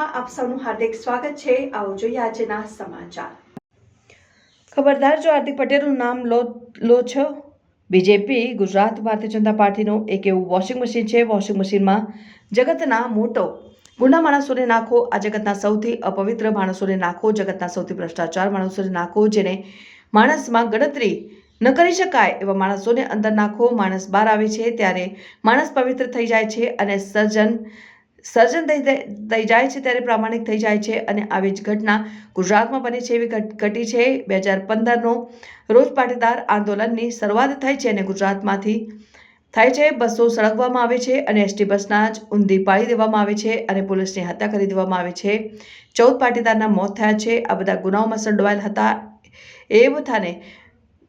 ન્યૂઝમાં આપ સૌનું હાર્દિક સ્વાગત છે। આવો જોઈએ આજના સમાચાર। ખબરદાર, જો હાર્દિક પટેલનું નામ લો છો। બીજેપી ગુજરાત ભારતીય જનતા પાર્ટીનું એક એવું વોશિંગ મશીન છે। વોશિંગ મશીનમાં જગતના મોટો ગુંડા માણસોને નાખો, આ જગતના સૌથી અપવિત્ર માણસોને નાખો, જગતના સૌથી ભ્રષ્ટાચાર માણસોને નાખો, જેને માણસમાં ગણતરી ન કરી શકાય એવા માણસોને અંદર નાખો। માણસ બહાર આવે છે ત્યારે માણસ પવિત્ર થઈ જાય છે અને સર્જન થઈ જાય છે ત્યારે પ્રામાણિક થઈ જાય છે। અને આવી જ ઘટના ગુજરાતમાં બની છે, એવી ઘટી છે। 2015નો રોજ પાટીદાર આંદોલનની શરૂઆત થઈ છે અને ગુજરાતમાંથી થાય છે। બસો સળગવામાં આવે છે અને એસટી બસના જ ઊંધી પાડી દેવામાં આવે છે અને પોલીસની હત્યા કરી દેવામાં આવે છે। 14 પાટીદારના મોત થયા છે। આ બધા ગુનાઓમાં સંડોવાયેલ હતા એ બધાને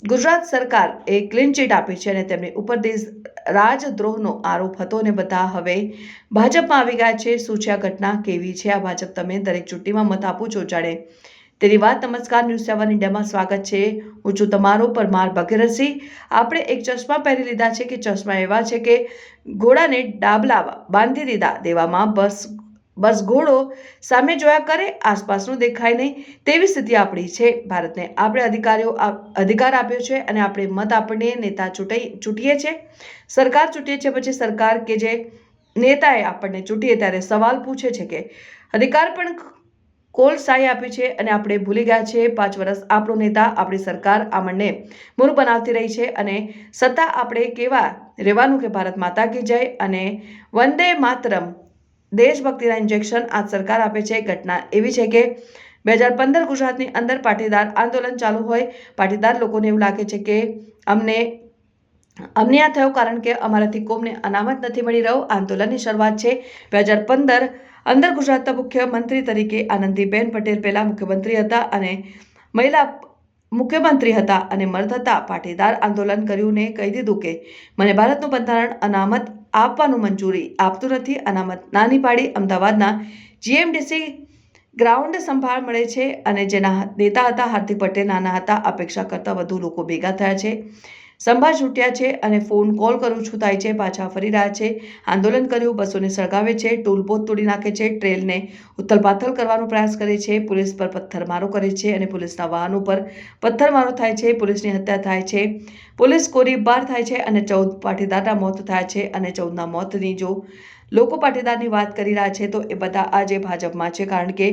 ગુજરાત સરકાર એ ક્લીન ચીટ આપી છે અને તેમની ઉપર રાજદ્રોહનો આરોપ હતો અને બધા હવે ભાજપમાં આવી ગયા છે। શું છે આ ઘટના, કેવી છે આ ભાજપ? તમે દરેક ચૂંટણીમાં મત આપો છો જાણે તેની વાત। નમસ્કાર, ન્યૂઝ 7 ઇન્ડિયામાં સ્વાગત છે। હું છું તમારો પરમાર ભગીરથસિંહ। આપણે એક ચશ્મા પહેરી લીધા છે કે ચશ્મા એવા છે કે ઘોડાને ડાબલા બાંધી દેવામાં બસ ઘોડો સામે જોયા કરે, આસપાસનું દેખાય નહીં, તેવી સ્થિતિ આપણી છે। ભારતને આપણે અધિકાર આપ્યો છે અને આપણે મત આપીને નેતા ચૂંટીએ છીએ, સરકાર ચૂંટીએ છીએ। પછી સરકાર કે જે નેતાએ આપણને ચૂંટીએ ત્યારે સવાલ પૂછે છે કે અધિકાર પણ કોલસાઈ આપી છે અને આપણે ભૂલી ગયા છે। 5 વર્ષ આપણો નેતા, આપણી સરકાર આપણને મૂર્ખ બનાવતી રહી છે અને સત્તા આપણે કેવા રહેવાનું કે ભારત માતા કી જય અને વંદે માતરમ દેશભક્તિના ઇન્જેક્શન આ સરકાર આપે છે। ઘટના એવી છે કે 2015 ગુજરાતની અંદર પાટીદાર આંદોલન ચાલુ હોય। પાટીદાર લોકોને એવું લાગે છે કે અમને આ થયો કારણ કે અમારાથી કોમને અનામત નથી મળી રહ્યો। આંદોલનની શરૂઆત છે 2015 અંદર ગુજરાતના મુખ્યમંત્રી તરીકે આનંદીબેન પટેલ પહેલા મુખ્યમંત્રી હતા અને મહિલા મુખ્યમંત્રી હતા અને મર્દ હતા। પાટીદાર આંદોલન કર્યું ને કહી દીધું કે મને ભારતનું બંધારણ અનામત આપવાનું મંજૂરી આપતું નથી। અનામત નાની પાડી અમદાવાદના જીએમડીસી ગ્રાઉન્ડ સંભાળ મળે છે અને જેના નેતા હતા હાર્દિક પટેલ નાના હતા। અપેક્ષા કરતાં વધુ લોકો ભેગા થયા છે, સંભાળ છૂટ્યા છે અને ફોન કોલ કરું છું થાય છે, પાછા ફરી રહ્યા છે। આંદોલન કર્યું, બસોને સળગાવે છે, ટોલ બોધ તોડી નાખે છે, ટ્રેનને ઉથલપાથલ કરવાનો પ્રયાસ કરે છે, પોલીસ પર પથ્થરમારો કરે છે અને પોલીસના વાહનો પર પથ્થરમારો થાય છે, પોલીસની હત્યા થાય છે, પોલીસ ગોળીબાર થાય છે અને 14 પાટીદારના મોત થયા છે। અને 14ના મોતની જો લોકો પાટીદારની વાત કરી રહ્યા છે તો એ બધા આજે ભાજપમાં છે કારણ કે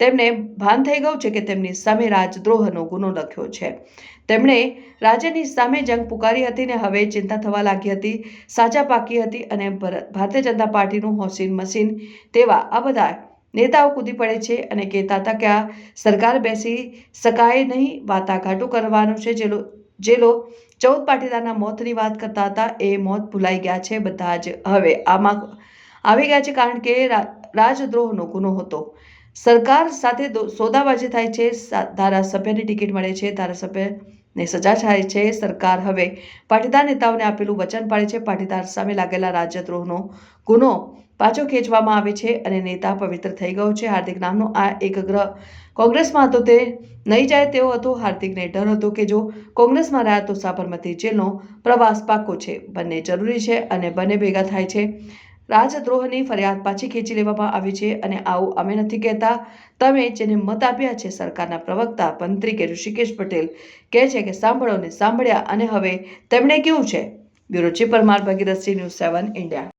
તેમને ભાન થઈ ગયું છે કે તેમની સામે રાજદ્રોહનો ગુનો લખ્યો છે। તેમણે રાજ્યની સામે જંગ પુકારી હતી ને હવે ચિંતા થવા લાગી હતી, સાજા પાકી હતી અને ભારતીય જનતા પાર્ટીનું વોશિંગ મશીન તેવા આ બધા નેતાઓ કૂદી પડે છે અને કહેતા હતા કે આ સરકાર બેસી શકાય નહીં, વાટાઘાટો કરવાનું છે। જે 14 પાટીદારના મોતની વાત કરતા હતા એ મોત ભૂલાઈ ગયા છે, બધા જ હવે આમાં આવી ગયા છે કારણ કે રાજદ્રોહનો ગુનો હતો। સરકાર સાથે સોદાબાજી થાય છે, ધારાસભ્યની ટિકિટ મળે છે, ધારાસભ્યને સજા થાય છે। સરકાર હવે પાટીદાર નેતાઓને આપેલું વચન પાળે છે। પાટીદાર સામે લાગેલા રાજદ્રોહનો ગુનો પાછો ખેંચવામાં આવે છે અને નેતા પવિત્ર થઈ ગયો છે। હાર્દિક નામનો આ એક ગ્રહ કોંગ્રેસમાં હતો, તે નહીં જાય તેવો હતો। હાર્દિકને ડર હતો કે જો કોંગ્રેસમાં રહ્યા તો સાબરમતી જેલનો પ્રવાસ પાકો છે, બંને જરૂરી છે અને બંને ભેગા થાય છે। રાજદ્રોહની ફરિયાદ પાછી ખેંચી લેવામાં આવી છે અને આવું અમે નથી કહેતા, તમે જેને મત આપ્યા છે। સરકારના પ્રવક્તા મંત્રી કે ઋષિકેશ પટેલ કહે છે કે સાંભળ્યા અને હવે તેમણે કેવું છે। Bureau chief Parmar Bhagirathsinh, news 7 India.